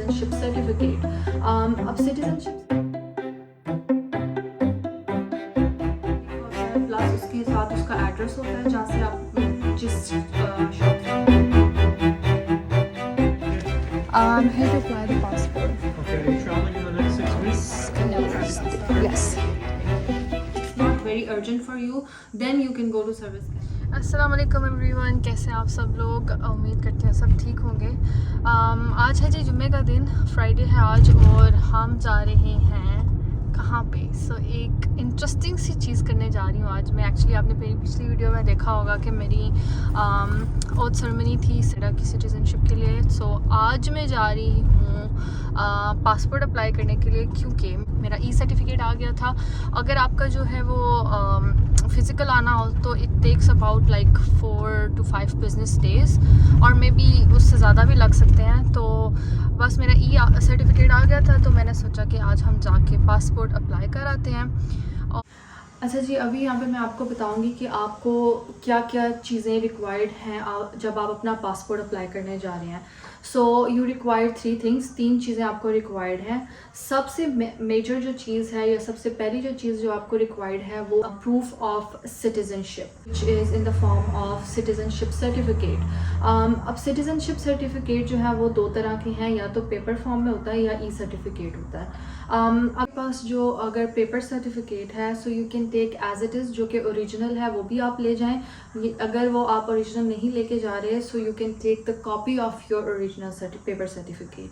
Citizenship certificate. अब citizenship plus उसके साथ उसका एड्रेस होता है जहाँ से आप जिस shop Here to apply the passport. Okay, are you traveling in the next 6 weeks? No. Yes. not very urgent for you, then you can go to service camp. अस्सलाम वालेकुम एवरीवन, कैसे हैं आप सब लोग। उम्मीद करते हैं सब ठीक होंगे। आज है जी जुम्मे का दिन, फ्राइडे है आज, और हम जा रहे हैं कहाँ पे। एक इंटरेस्टिंग सी चीज़ करने जा रही हूँ आज मैं। एक्चुअली आपने मेरी पिछली वीडियो में देखा होगा कि मेरी ओथ सेरेमनी थी सिडा की सिटीज़नशिप के लिए। आज मैं जा रही हूँ पासपोर्ट अप्लाई करने के लिए, क्योंकि मेरा ई सर्टिफिकेट आ गया था। अगर आपका जो है वो फ़िज़िकल आना हो तो it takes about like 4 to 5 business days, और मे बी उससे ज़्यादा भी लग सकते हैं। तो बस मेरा ई सर्टिफिकेट आ गया था, तो मैंने सोचा कि आज हम जाके पासपोर्ट अप्लाई कर आते हैं। अच्छा जी, अभी यहाँ पे मैं आपको बताऊंगी कि आपको क्या क्या चीज़ें रिक्वायर्ड हैं जब आप अपना पासपोर्ट अप्लाई करने जा रहे हैं। सो यू रिक्वायर 3 थिंग्स, 3 चीज़ें आपको रिक्वायर्ड हैं। सबसे मेजर जो चीज़ है या सबसे पहली जो चीज़ जो आपको रिक्वायर्ड है वो proof of citizenship, which is in the form of citizenship certificate. अब सिटीजनशिप सर्टिफिकेट जो है वो 2 तरह के हैं, या तो पेपर फॉर्म में होता है या ई सर्टिफिकेट होता है। आपके पास जो अगर पेपर सर्टिफिकेट है so you can take as it is, जो कि ओरिजिनल है वो भी आप ले जाएं। अगर वो आप ओरिजिनल नहीं लेके जा रहे so you can take the copy of your original paper certificate.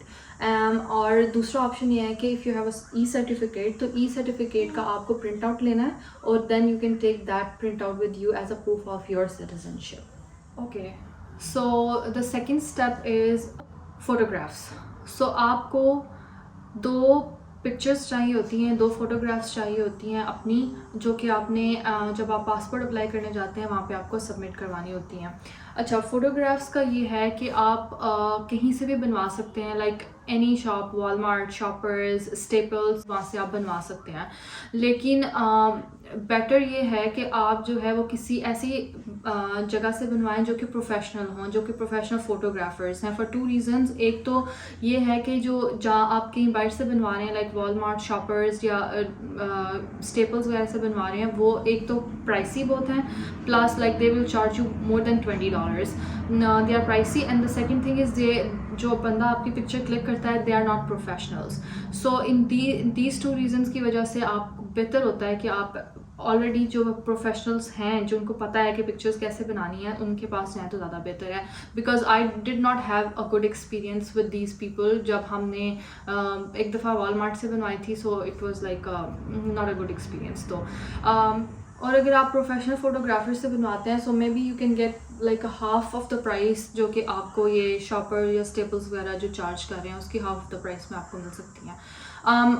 और दूसरा ऑप्शन ये है कि if you have e certificate, तो ई सर्टिफिकेट का आपको प्रिंट आउट लेना है और then you can take that print out with you as a proof of your citizenship. Okay, so the second step is photographs. So आपको 2 pictures चाहिए होती हैं, 2 फोटोग्राफ्स चाहिए होती हैं अपनी, जो कि आपने जब आप पासपोर्ट अप्लाई करने जाते हैं वहाँ पे आपको सबमिट करवानी होती हैं। अच्छा, फ़ोटोग्राफ्स का ये है कि आप कहीं से भी बनवा सकते हैं, like any shop, Walmart, shoppers, staples, वहाँ से आप बनवा सकते हैं। लेकिन बेटर ये है कि आप जो है वो किसी ऐसी जगह से बनवाएं जो कि प्रोफेशनल हों, जो कि प्रोफेशनल फ़ोटोग्राफर्स हैं, फॉर 2 रीज़न्स। एक तो ये है कि जो जहाँ आप कहीं बाहर से बनवा रहे हैं, लाइक वॉलमार्ट, शॉपर्स या स्टेपल्स वगैरह से बनवा रहे हैं, वो एक तो प्राइसी बहुत हैं, plus like they will charge you more than $20। They are pricey, and the second thing is जो बंदा आपकी पिक्चर क्लिक करता है they are not professionals. So in these 2 reasons की वजह से आप बेहतर होता है कि आप ऑलरेडी जो प्रोफेशनल्स हैं, जो उनको पता है कि पिक्चर्स कैसे बनानी है, उनके पास जाएँ तो ज़्यादा बेहतर है। Because I did not have a good experience with these people. जब हमने एक दफ़ा वॉलमार्ट से बनवाई थी, so it was like not a good experience. तो और अगर आप प्रोफेशनल फ़ोटोग्राफर से बनवाते हैं so maybe you can get like half of the price, जो कि आपको ये शॉपर या स्टेपल्स वगैरह जो चार्ज कर रहे हैं उसकी हाफ ऑफ द प्राइस में आपको मिल सकती हैं।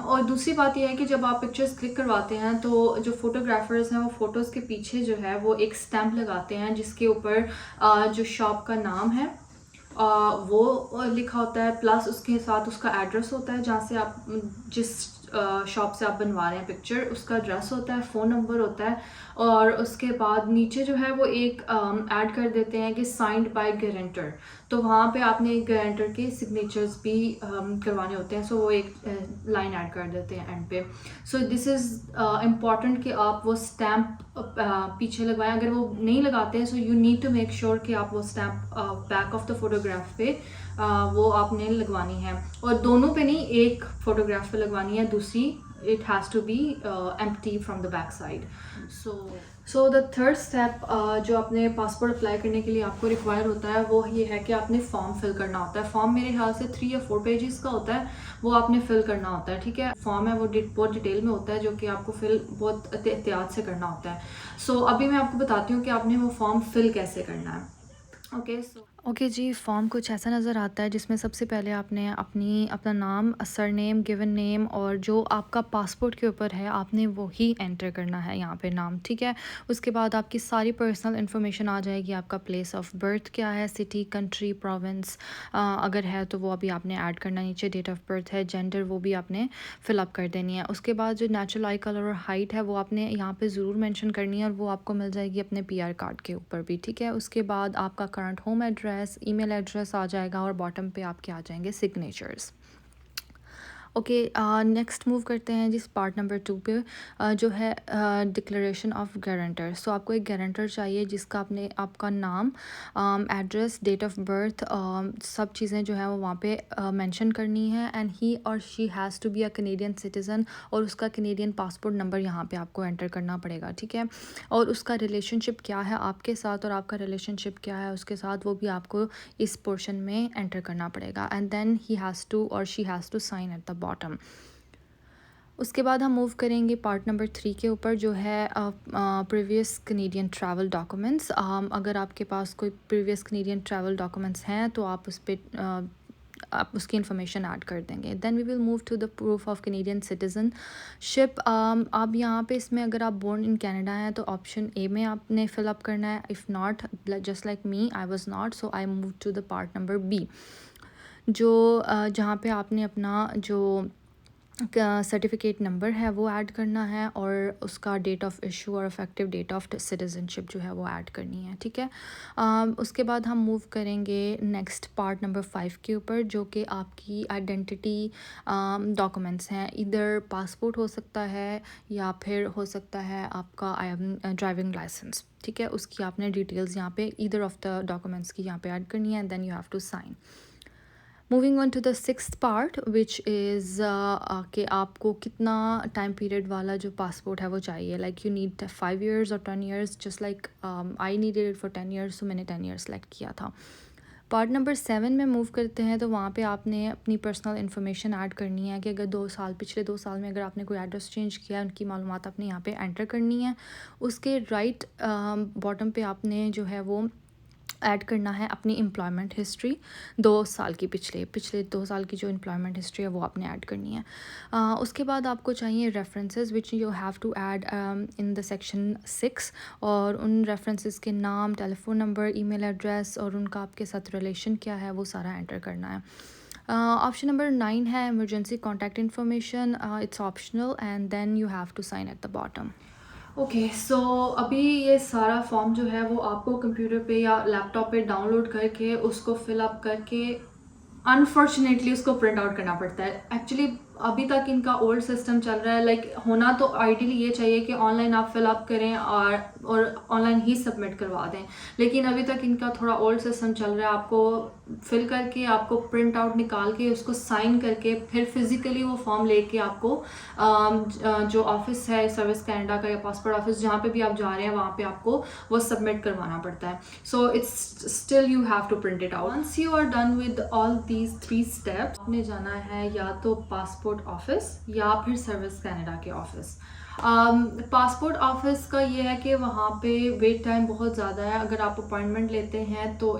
और दूसरी बात यह है कि जब आप पिक्चर्स क्लिक करवाते हैं तो जो फ़ोटोग्राफर्स हैं वो फ़ोटोज़ के पीछे जो है वो एक स्टैम्प लगाते हैं जिसके ऊपर जो शॉप का नाम है वो लिखा होता है, प्लस उसके साथ उसका एड्रेस होता है जहाँ से आप जिस शॉप से आप बनवा रहे हैं पिक्चर, उसका एड्रेस होता है, फ़ोन नंबर होता है, और उसके बाद नीचे जो है वो एक ऐड कर देते हैं कि साइंड बाय गारंटर। तो वहाँ पे आपने एक गारंटर के सिग्नेचर्स भी करवाने होते हैं, सो वो एक लाइन ऐड कर देते हैं एंड पे। सो दिस इज़ इम्पॉर्टेंट कि आप वो स्टैम्प पीछे लगवाएं। अगर वो नहीं लगाते हैं so you need to make sure कि आप वो stamp back of the photograph पे वो आपने लगवानी है, और दोनों पे नहीं, एक फ़ोटोग्राफ पे लगवानी है, दूसरी it has to be empty from the back side. So the third step जो अपने पासपोर्ट अप्लाई करने के लिए आपको रिक्वायर होता है वो ये है कि आपने फॉर्म फिल करना होता है। फॉर्म मेरे ख्याल से 3 या 4 पेजेस का होता है, वो आपने फिल करना होता है, ठीक है। फॉर्म है वो बहुत डिटेल में होता है, जो कि आपको फिल बहुत एहतियात से करना होता है। सो अभी मैं आपको बताती हूँ कि आपने वो फॉर्म फिल कैसे करना है। ओके जी, फॉर्म कुछ ऐसा नज़र आता है जिसमें सबसे पहले आपने अपना नाम, सरनेम, गिवन नेम, और जो आपका पासपोर्ट के ऊपर है आपने वो ही एंटर करना है यहाँ पे नाम, ठीक है। उसके बाद आपकी सारी पर्सनल इन्फॉर्मेशन आ जाएगी, आपका प्लेस ऑफ बर्थ क्या है, सिटी, कंट्री, प्रोविंस अगर है तो वो अभी आपने ऐड करना, नीचे डेट ऑफ बर्थ है, जेंडर वो भी आपने फिलअप कर देनी है। उसके बाद जो नेचुरल आई कलर और हाइट है वो आपने यहाँ पे ज़रूर मेंशन करनी है, और वो आपको मिल जाएगी अपने PR कार्ड के ऊपर भी, ठीक है। उसके बाद आपका current home address, email address आ जाएगा, और बॉटम पे आपके आ जाएंगे सिग्नेचर्स। ओके, नेक्स्ट मूव करते हैं जिस पार्ट नंबर 2 पे, जो है डिक्लेरेशन ऑफ गारंटर। सो आपको एक गारंटर चाहिए जिसका आपका नाम, एड्रेस, डेट ऑफ बर्थ, सब चीज़ें जो है वो वहाँ पे मेंशन करनी है, एंड ही और she has to be a Canadian citizen, और उसका कैनेडियन पासपोर्ट नंबर यहाँ पे आपको एंटर करना पड़ेगा, ठीक है। और उसका रिलेशनशिप क्या है आपके साथ और आपका रिलेशनशिप क्या है उसके साथ, वो भी आपको इस पोर्शन में एंटर करना पड़ेगा, and then he has to और she has to sign at the bottom. उसके बाद हम मूव करेंगे पार्ट नंबर 3 के ऊपर, जो है प्रीवियस कैनेडियन ट्रैवल डॉक्यूमेंट्स। अगर आपके पास कोई प्रीवियस कैनेडियन ट्रैवल डॉक्यूमेंट्स हैं तो आप उस पर आप उसकी इन्फॉर्मेशन ऐड कर देंगे। Then we will move to the proof of Canadian citizenship. अब यहाँ पे इसमें अगर आप बोर्न इन कनाडा हैं तो ऑप्शन ए में आपने फिलअप करना है। If not, just like me, I was not, so I move to the part number B, जो जहाँ पे आपने अपना जो सर्टिफिकेट नंबर है वो ऐड करना है, और उसका डेट ऑफ इशू और इफेक्टिव डेट ऑफ सिटीजनशिप जो है वो ऐड करनी है, ठीक है। उसके बाद हम मूव करेंगे नेक्स्ट पार्ट नंबर 5 के ऊपर, जो कि आपकी आइडेंटिटी डॉक्यूमेंट्स हैं। इधर पासपोर्ट हो सकता है या फिर हो सकता है आपका ड्राइविंग लाइसेंस, ठीक है। उसकी आपने डिटेल्स यहाँ पे ईदर ऑफ द डॉक्यूमेंट्स की यहाँ पे ऐड करनी है, and then you have to sign. Moving on to the 6th part which is कि आपको कितना टाइम पीरियड वाला जो पासपोर्ट है वो चाहिए। लाइक यू नीड 5 years और 10 years, just like I needed it for 10 years, सो मैंने 10 years सेलेक्ट किया था। पार्ट नंबर 7 में मूव करते हैं, तो वहाँ पे आपने अपनी पर्सनल इन्फॉर्मेशन ऐड करनी है कि अगर पिछले 2 साल में अगर आपने कोई एड्रेस चेंज किया है, उनकी मालूमात आपने यहाँ पे एंटर करनी है। उसके राइट बॉटम पे आपने जो है वो ऐड करना है अपनी एम्प्लॉयमेंट हिस्ट्री 2 साल की, पिछले 2 साल की जो एम्प्लॉयमेंट हिस्ट्री है वो आपने ऐड करनी है। उसके बाद आपको चाहिए references which you have to add in the section 6, और उन रेफरेंसेस के नाम, टेलीफोन नंबर, ईमेल एड्रेस और उनका आपके साथ रिलेशन क्या है वो सारा एंटर करना है। ऑप्शन नंबर 9 है emergency contact information, it's optional, and then you have to sign at the bottom. Okay, so अभी ये सारा फॉर्म जो है वो आपको कंप्यूटर पे या लैपटॉप पे डाउनलोड करके उसको फिलअप करके अनफॉर्चुनेटली उसको प्रिंट आउट करना पड़ता है। एक्चुअली अभी तक इनका ओल्ड सिस्टम चल रहा है, लाइक होना तो आइडियली ये चाहिए कि ऑनलाइन आप फिलअप करें और ऑनलाइन ही सबमिट करवा दें, लेकिन अभी तक इनका थोड़ा ओल्ड सिस्टम चल रहा है। आपको फिल करके, आपको प्रिंट आउट निकाल के उसको साइन करके फिर फिज़िकली वो फॉर्म लेके आपको जो ऑफिस है सर्विस कनाडा का या पासपोर्ट ऑफिस जहाँ पे भी आप जा रहे हैं वहाँ पे आपको वो सबमिट करवाना पड़ता है। So it's still you have to print it out. Once you are done with all these 3 steps, आपने जाना है या तो पासपोर्ट ऑफिस या फिर सर्विस कनाडा के ऑफिस। पासपोर्ट ऑफिस का ये है कि वहाँ पे वेट टाइम बहुत ज़्यादा है। अगर आप अपॉइंटमेंट लेते हैं तो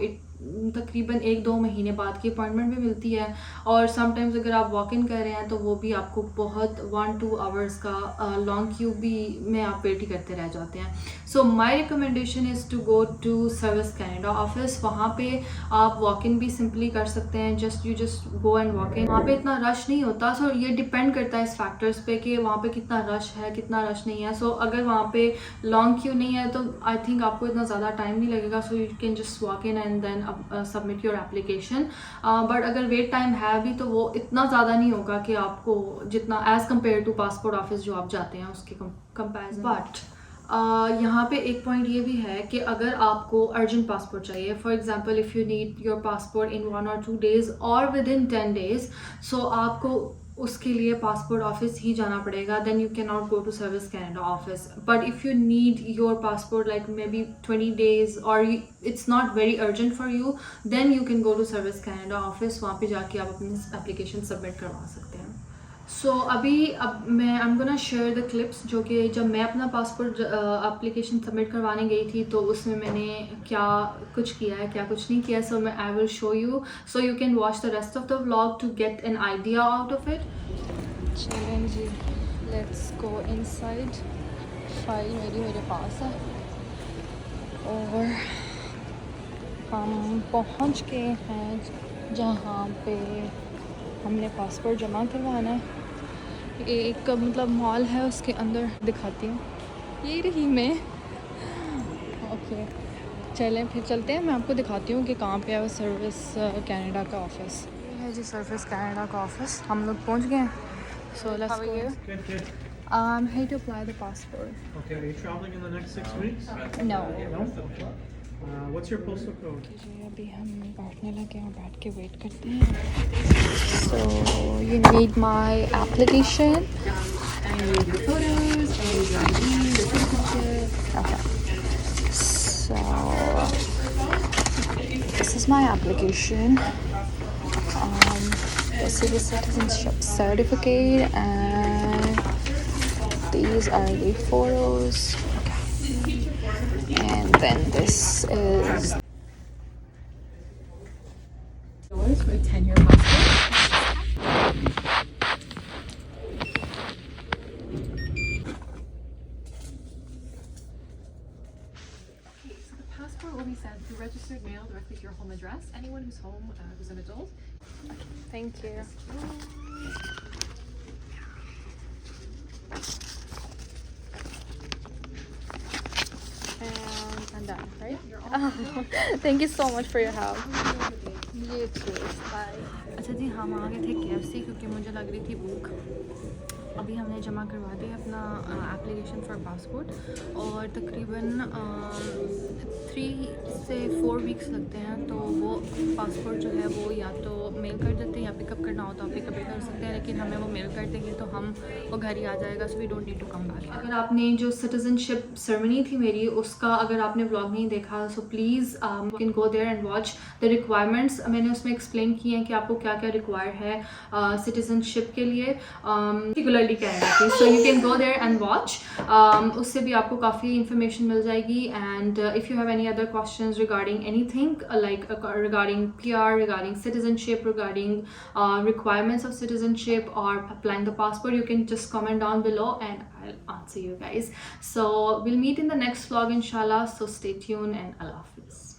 तकरीबन 1-2 महीने बाद की अपॉइंटमेंट भी मिलती है, और समटाइम्स अगर आप वॉक इन कर रहे हैं तो वो भी आपको बहुत 1-2 आवर्स का लॉन्ग क्यू भी में आप वेट ही करते रह जाते हैं। So my recommendation is to go to service Canada office. वहाँ पे आप वॉक इन भी सिंपली कर सकते हैं, just go and walk in. वहाँ पे इतना रश नहीं होता, सो ये डिपेंड करता है इस फैक्टर्स पे कि वहाँ पे कितना रश है कितना रश नहीं है। सो अगर वहाँ पे लॉन्ग क्यू नहीं है तो आई थिंक आपको इतना ज़्यादा टाइम नहीं लगेगा, so you can just walk in and then submit your application. But अगर वेट टाइम है भी तो वो इतना ज़्यादा नहीं होगा कि आपको जितना as compare to passport office जो आप जाते हैं उसके कंपेरिजन। बट यहाँ पे एक पॉइंट ये भी है कि अगर आपको अर्जेंट पासपोर्ट चाहिए, for example if you need your passport in 1 or 2 days और विद इन 10 days, सो आपको उसके लिए पासपोर्ट ऑफिस ही जाना पड़ेगा। Then you can not go to service Canada office. But if you need your passport like maybe 20 days और it's not very urgent for you, then you can go to service Canada office. वहाँ पे जाके आप अपनी application submit करवा सकते हैं। सो अब मैं I am gonna share the clips, जो कि जब मैं अपना पासपोर्ट एप्लीकेशन सबमिट करवाने गई थी तो उसमें मैंने क्या कुछ किया है क्या कुछ नहीं किया। सो मैं I will show you, so you can watch the rest of the vlog to get an idea out of it. चलें जी, लेट्स गो इनसाइड। फाइल मेरे पास है और हम पहुंच गए हैं जहाँ पे हमने पासपोर्ट जमा करवाना है। एक मतलब मॉल है, उसके अंदर दिखाती हूँ, ये रही मैं। ओके चलें फिर चलते हैं, मैं आपको दिखाती हूँ कि कहाँ पे है वो सर्विस कनाडा का ऑफिस। है जी सर्विस कनाडा का ऑफिस, हम लोग पहुंच गए हैं. So let's go. Good, good. Here to apply the passport. Okay, are you traveling in the next 6 weeks? No. No? What's your postal code? जी अभी हम बैठने लगे हैं, बैठ के वेट करते हैं. So you need my application. Okay. So this is my application. This is the citizenship certificate, and these are the photos. Okay. And then this is yours for a 10-year passport. So the passport will be sent through registered mail directly to your home address. Anyone who's home, who's an adult. Thank you. And I'm done, right? Thank you so much for your help. You too. Bye. अच्छा जी, हम आ गए थे KFC क्योंकि मुझे लग रही थी भूख. अभी हमने जमा करवा दिया अपना एप्लीकेशन फॉर पासपोर्ट और तकरीबन 3 से 4 वीक्स लगते हैं. तो वो पासपोर्ट जो है वो या तो मेल कर देते हैं या पिकअप करना हो तो आप पिकअप भी कर सकते हैं, लेकिन हमें वो मेल कर देंगे तो हम वो घर ही आ जाएगा. So we don't need to come back. अगर आपने जो सिटीजनशिप सेरेमनी थी मेरी उसका अगर आपने व्लॉग नहीं देखा so please you can go there and watch the requirements. मैंने उसमें एक्सप्लेन किए हैं कि आपको क्या क्या रिक्वायर है सिटीजनशिप के लिए, पर्टिकुलरली कनाडा की. So you can go there and watch. उससे भी आपको काफ़ी इंफॉर्मेशन मिल जाएगी. And if you have any other questions regarding anything like regarding PR, regarding citizenship, regarding requirements of citizenship or applying the passport, you can just comment down below and I'll answer you guys. So we'll meet in the next vlog inshallah. So stay tuned and Allah Hafiz.